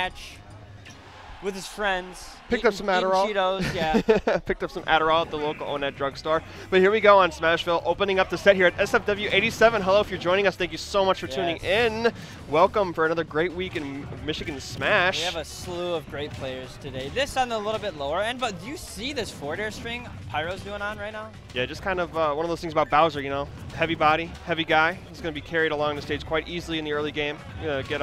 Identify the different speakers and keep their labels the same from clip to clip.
Speaker 1: match with his friends.
Speaker 2: Picked up some Adderall.
Speaker 1: Cheetos, yeah.
Speaker 2: Picked up some Adderall at the local Onet drugstore. But here we go on Smashville, opening up the set here at SFW 87. Hello, if you're joining us, thank you so much for tuning in. Welcome for another great week in Michigan Smash.
Speaker 1: We have a slew of great players today. This on the little bit lower end, but do you see this forward air string Pyro's doing on right now?
Speaker 2: Yeah, just kind of one of those things about Bowser, you know, heavy body, heavy guy. He's going to be carried along the stage quite easily in the early game. Get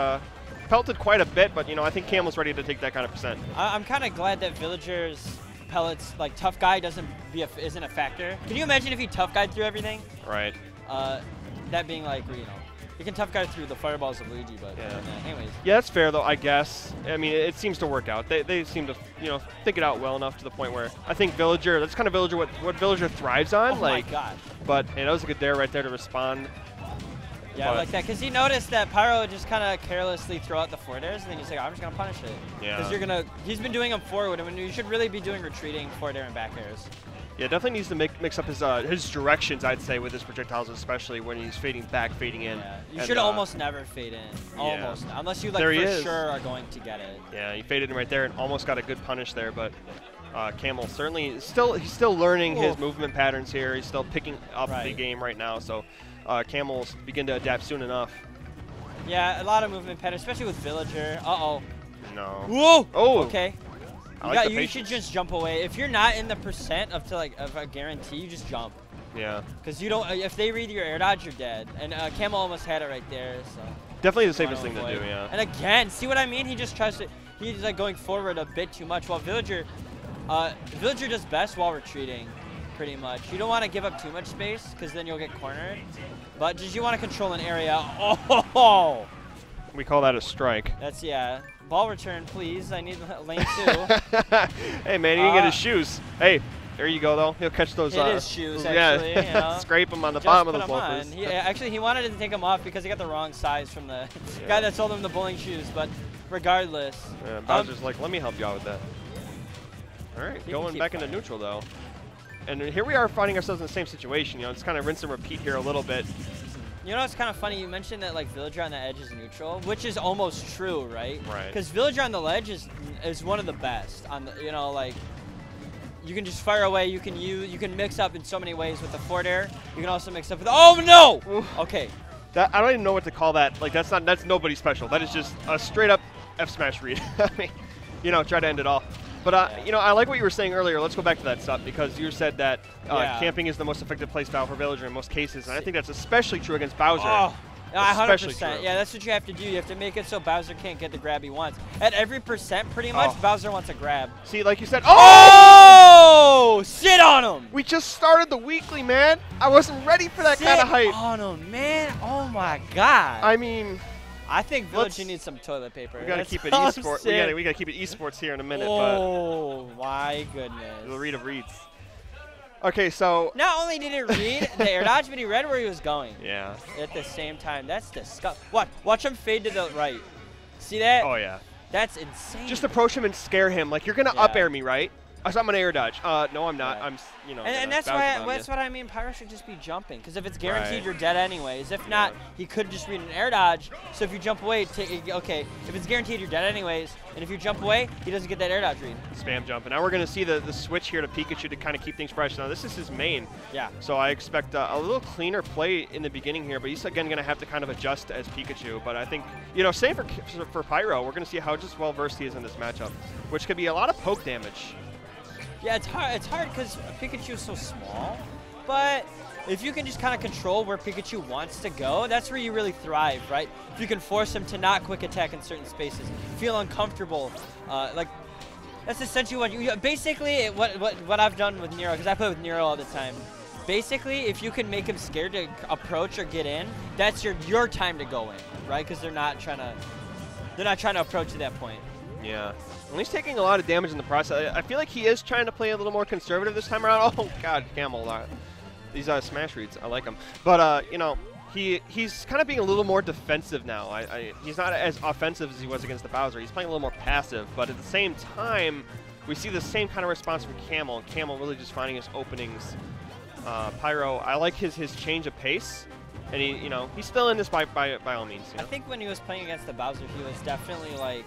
Speaker 2: pelted quite a bit, but, you know, I think Camel's ready to take that kind of percent.
Speaker 1: I'm kind of glad that Villager's pellets, like, tough guy isn't a factor. Can you imagine if he tough guy through everything?
Speaker 2: Right.
Speaker 1: That being like, you know, he can tough guy through the fireballs of Luigi, but anyways.
Speaker 2: Yeah, that's fair, though, I guess. I mean, it seems to work out. They seem to, you know, think it out well enough to the point where I think Villager, that's kind of Villager what Villager thrives on.
Speaker 1: Oh, like, my God.
Speaker 2: But that was a good dare right there to respond.
Speaker 1: Yeah, I like that, because he noticed that Pyro would just kind of carelessly throw out the forward airs, and then he's like, I'm just going to punish it.
Speaker 2: Yeah.
Speaker 1: Because he's been doing them forward, and you should really be doing retreating forward air and back airs.
Speaker 2: Yeah, definitely needs to mix up his directions, I'd say, with his projectiles, especially when he's fading back, fading in.
Speaker 1: Yeah. You should almost never fade in. Almost. Yeah. Unless you, like, for sure are going to get it.
Speaker 2: Yeah, he faded in right there and almost got a good punish there, but Camel certainly, he's still learning his movement patterns here. He's still picking up the game right now, so Camel's begin to adapt soon enough.
Speaker 1: Yeah, a lot of movement patterns, especially with Villager. Uh-oh.
Speaker 2: No.
Speaker 1: Whoa!
Speaker 2: Oh!
Speaker 1: Okay. You should just jump away. If you're not in the percent of a guarantee, you just jump.
Speaker 2: Yeah.
Speaker 1: Because you don't. If they read your air dodge, you're dead. And Camel almost had it right there. So.
Speaker 2: Definitely the safest thing to do. Yeah.
Speaker 1: And again, see what I mean? He just tries to. He's like going forward a bit too much. While Villager does best while retreating, pretty much. You don't want to give up too much space because then you'll get cornered. But just you want to control an area. Oh!
Speaker 2: We call that a strike.
Speaker 1: That's Ball return, please. I need lane 2.
Speaker 2: Hey, man, he didn't get his shoes. Hey, there you go, though. He'll catch those.
Speaker 1: His shoes, actually.
Speaker 2: Yeah,
Speaker 1: you know.
Speaker 2: Scrape them on the bottom of the loafers.
Speaker 1: Actually, he wanted to take them off because he got the wrong size from the guy that sold him the bowling shoes. But regardless.
Speaker 2: Yeah, Bowser's like, let me help you out with that. All right, going back into neutral, though. And here we are finding ourselves in the same situation. You know, it's kind of rinse and repeat here a little bit.
Speaker 1: You know, it's kind of funny. You mentioned that like Villager on the edge is neutral, which is almost true, right?
Speaker 2: Right.
Speaker 1: Because Villager on the ledge is one of the best. On the, you know, like you can just fire away. You can mix up in so many ways with the forward air. You can also mix up with no.
Speaker 2: Oof.
Speaker 1: Okay.
Speaker 2: I don't even know what to call that. Like that's nobody special. That is just a straight up F smash read. I mean, you know, try to end it all. But, you know, I like what you were saying earlier. Let's go back to that stuff because you said that camping is the most effective play style for Villager in most cases. And I think that's especially true against Bowser.
Speaker 1: Oh, 100%.
Speaker 2: True.
Speaker 1: Yeah, that's what you have to do. You have to make it so Bowser can't get the grab he wants. At every percent, pretty much, Bowser wants a grab.
Speaker 2: See, like you said,
Speaker 1: sit on him!
Speaker 2: We just started the weekly, man. I wasn't ready for that kind of hype.
Speaker 1: Sit on him, man. Oh, my God.
Speaker 2: I mean...
Speaker 1: I think Villager needs some toilet paper.
Speaker 2: We gotta keep it esports. We gotta keep it esports here in a minute.
Speaker 1: Oh my goodness!
Speaker 2: The read of reads. Okay, so
Speaker 1: not only did it read the air dodge, but he read where he was going.
Speaker 2: Yeah.
Speaker 1: At the same time, that's disgusting. What? Watch him fade to the right. See that?
Speaker 2: Oh yeah.
Speaker 1: That's insane.
Speaker 2: Just approach him and scare him. Like you're gonna up air me, right? So I'm gonna air dodge. No, I'm not. I'm, you know.
Speaker 1: And that's what I mean. Pyro should just be jumping, because if it's guaranteed, you're dead anyways. If not, he could just read an air dodge. So if you jump away, okay. If it's guaranteed, you're dead anyways. And if you jump away, he doesn't get that air dodge read.
Speaker 2: Spam jump. And now we're gonna see the switch here to Pikachu to kind of keep things fresh. Now this is his main.
Speaker 1: Yeah.
Speaker 2: So I expect a little cleaner play in the beginning here, but he's again gonna have to kind of adjust as Pikachu. But I think, you know, same for Pyro. We're gonna see how just well versed he is in this matchup, which could be a lot of poke damage.
Speaker 1: Yeah, it's hard because Pikachu is so small, but if you can just kind of control where Pikachu wants to go, that's where you really thrive, right? If you can force him to not quick attack in certain spaces, feel uncomfortable, like that's essentially what you basically what I've done with Nero, because I play with Nero all the time. Basically, if you can make him scared to approach or get in, that's your time to go in, right? Because they're not trying to approach at that point.
Speaker 2: Yeah. And he's taking a lot of damage in the process. I feel like he is trying to play a little more conservative this time around. Oh, God, Camel. These smash reads, I like them. But, you know, he's kind of being a little more defensive now. He's not as offensive as he was against the Bowser. He's playing a little more passive. But at the same time, we see the same kind of response from Camel. Camel really just finding his openings. Pyro, I like his change of pace. And he's still in this by all means. You know?
Speaker 1: I think when he was playing against the Bowser, he was definitely like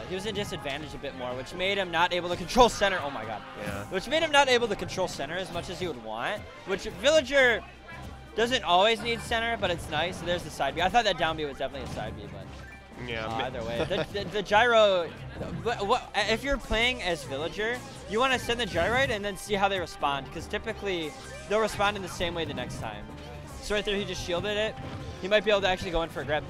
Speaker 1: he was at disadvantage a bit more, which made him not able to control center. Oh my god.
Speaker 2: Yeah.
Speaker 1: Which made him not able to control center as much as he would want. Which Villager doesn't always need center, but it's nice. So there's the side B. I thought that down B was definitely a side B, but
Speaker 2: yeah.
Speaker 1: Either way, the gyro. If you're playing as Villager, you want to send the gyroid and then see how they respond, because typically they'll respond in the same way the next time. So right there, he just shielded it. He might be able to actually go in for a grab.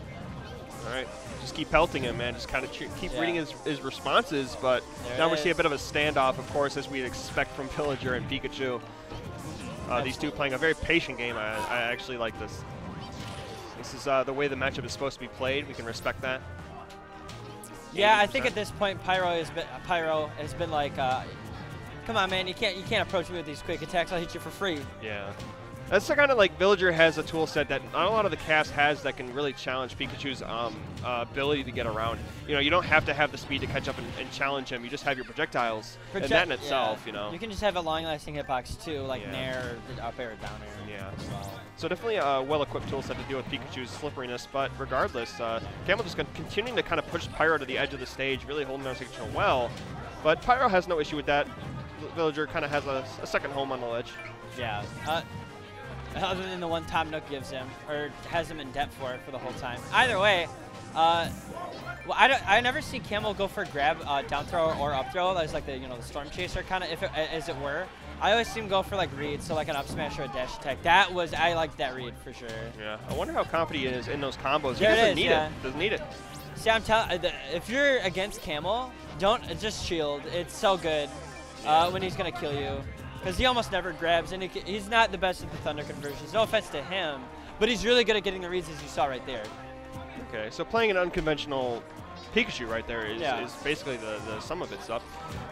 Speaker 2: All right. Just keep pelting him, man. Just kind of keep reading his responses, but now we see a bit of a standoff, of course, as we'd expect from Villager and Pikachu. These two playing a very patient game. I actually like this. This is the way the matchup is supposed to be played. We can respect that.
Speaker 1: Yeah, I think at this point, Pyro has been like, come on, man, you can't approach me with these quick attacks. I'll hit you for free.
Speaker 2: Yeah. That's the kind of like Villager has a tool set that not a lot of the cast has that can really challenge Pikachu's ability to get around. You know, you don't have to have the speed to catch up and challenge him. You just have your projectiles, and that in itself, you know.
Speaker 1: You can just have a long-lasting hitbox too, like Nair, up air, down air.
Speaker 2: Yeah.
Speaker 1: As well.
Speaker 2: So definitely a well-equipped tool set to deal with Pikachu's slipperiness, but regardless, Camel just continuing to kind of push Pyro to the edge of the stage, really holding down Pikachu well. But Pyro has no issue with that. Villager kind of has a second home on the ledge.
Speaker 1: Yeah. Other than the one Tom Nook gives him, or has him in debt for the whole time. Either way, well, I never see Camel go for grab, down throw or up throw. That's like the the storm chaser kind of, as it were. I always see him go for like reads, so like an up smash or a dash attack. I liked that read for sure.
Speaker 2: Yeah, I wonder how confident he is in those combos. He
Speaker 1: There
Speaker 2: doesn't
Speaker 1: it is,
Speaker 2: need it. Doesn't need it.
Speaker 1: See, I'm telling, if you're against Camel, don't just shield. It's so good when he's gonna kill you. Because he almost never grabs, and he's not the best at the thunder conversions. No offense to him, but he's really good at getting the reads, as you saw right there.
Speaker 2: Okay, so playing an unconventional Pikachu right there is basically the sum of it stuff.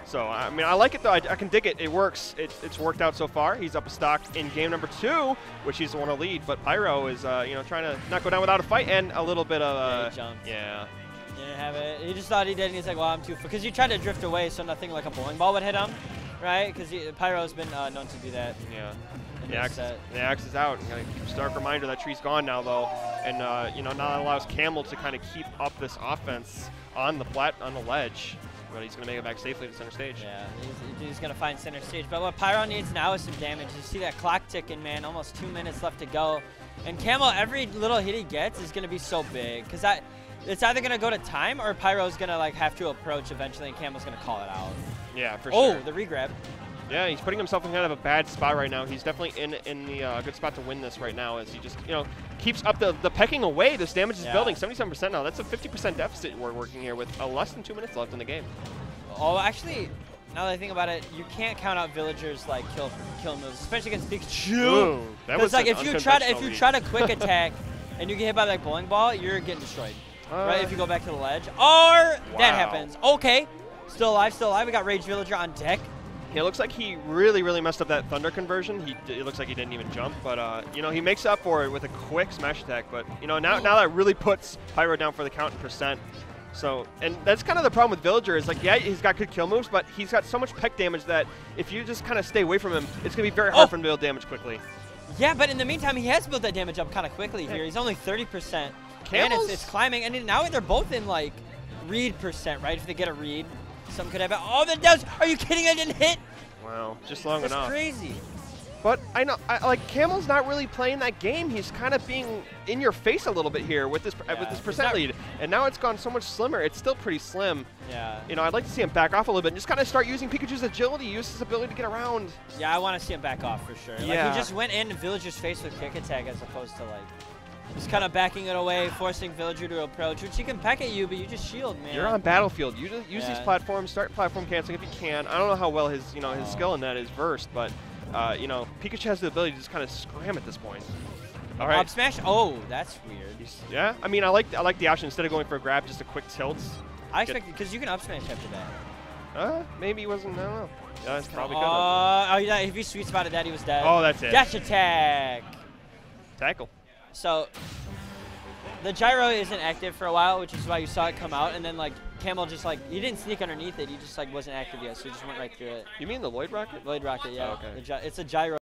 Speaker 2: So, I mean, I like it, though. I can dig it. It works. It's worked out so far. He's up a stock in game number 2, which he's the one to lead. But Pyro is, trying to not go down without a fight, and a little bit of
Speaker 1: he jumped.
Speaker 2: Yeah.
Speaker 1: He didn't have it. He just thought he did, and he's like, well, I'm too... Because you tried to drift away, so nothing like a bowling ball would hit him. Right, because Pyro's been known to do that.
Speaker 2: Yeah. The axe is out. Stark reminder that tree's gone now, though, and now that allows Camel to kind of keep up this offense on the ledge. But he's gonna make it back safely to center stage.
Speaker 1: Yeah, he's gonna find center stage. But what Pyro needs now is some damage. You see that clock ticking, man. Almost 2 minutes left to go, and Camel, every little hit he gets is gonna be so big, because it's either gonna go to time or Pyro's gonna like have to approach eventually, and Camel's gonna call it out.
Speaker 2: Yeah, for sure.
Speaker 1: Oh, the regrab.
Speaker 2: Yeah, he's putting himself in kind of a bad spot right now. He's definitely in the good spot to win this right now, as he just keeps up the pecking away. This damage is building 77% now. That's a 50% deficit we're working here with less than 2 minutes left in the game.
Speaker 1: Oh, actually, now that I think about it, you can't count out Villagers like kill moves, especially against Pikachu. Because like if you try to quick attack and you get hit by like bowling ball, you're getting destroyed. Right? If you go back to the ledge, or that happens. Okay, still alive. We got Rage Villager on deck.
Speaker 2: Yeah, it looks like he really messed up that thunder conversion. It looks like he didn't even jump, but he makes up for it with a quick smash attack. But now that really puts Pyro down for the count in percent. So, and that's kind of the problem with Villager is like, yeah, he's got good kill moves, but he's got so much peck damage that if you just kind of stay away from him, it's gonna be very hard for him to build damage quickly.
Speaker 1: Yeah, but in the meantime, he has built that damage up kind of quickly here. He's only 30%, and it's climbing, and now they're both in like read percent, right? If they get a read, something could happen. Oh, that does! Are you kidding? I didn't hit.
Speaker 2: Wow, just long enough.
Speaker 1: That's crazy.
Speaker 2: But I know, like Camel's not really playing that game. He's kind of being in your face a little bit here with this percent lead, and now it's gone so much slimmer. It's still pretty slim.
Speaker 1: Yeah.
Speaker 2: I'd like to see him back off a little bit and just kind of start using Pikachu's agility, use his ability to get around.
Speaker 1: Yeah, I want to see him back off for sure.
Speaker 2: Yeah.
Speaker 1: Like he just went in Villager's face with kick attack as opposed to like just kind of backing it away, forcing Villager to approach, which he can peck at you, but you just shield, man.
Speaker 2: You're on Battlefield. You just use these platforms, start platform canceling if you can. I don't know how well his his skill in that is versed, but Pikachu has the ability to just kind of scram at this point. All right.
Speaker 1: Up smash? Oh, that's weird.
Speaker 2: Yeah, I mean, I like the option instead of going for a grab, just a quick tilt.
Speaker 1: I expected, because you can up smash after that.
Speaker 2: Maybe he wasn't, I don't know. Yeah, it's probably good.
Speaker 1: Oh, yeah, if he sweet spotted that, he was dead.
Speaker 2: Oh, that's it.
Speaker 1: Dash attack.
Speaker 2: Tackle.
Speaker 1: So, the gyro isn't active for a while, which is why you saw it come out, and then like Camel just like, he didn't sneak underneath it, he just like wasn't active yet, so he just went right through it.
Speaker 2: You mean the Lloyd Rocket?
Speaker 1: Lloyd Rocket, yeah.
Speaker 2: Oh, okay.
Speaker 1: It's a gyro.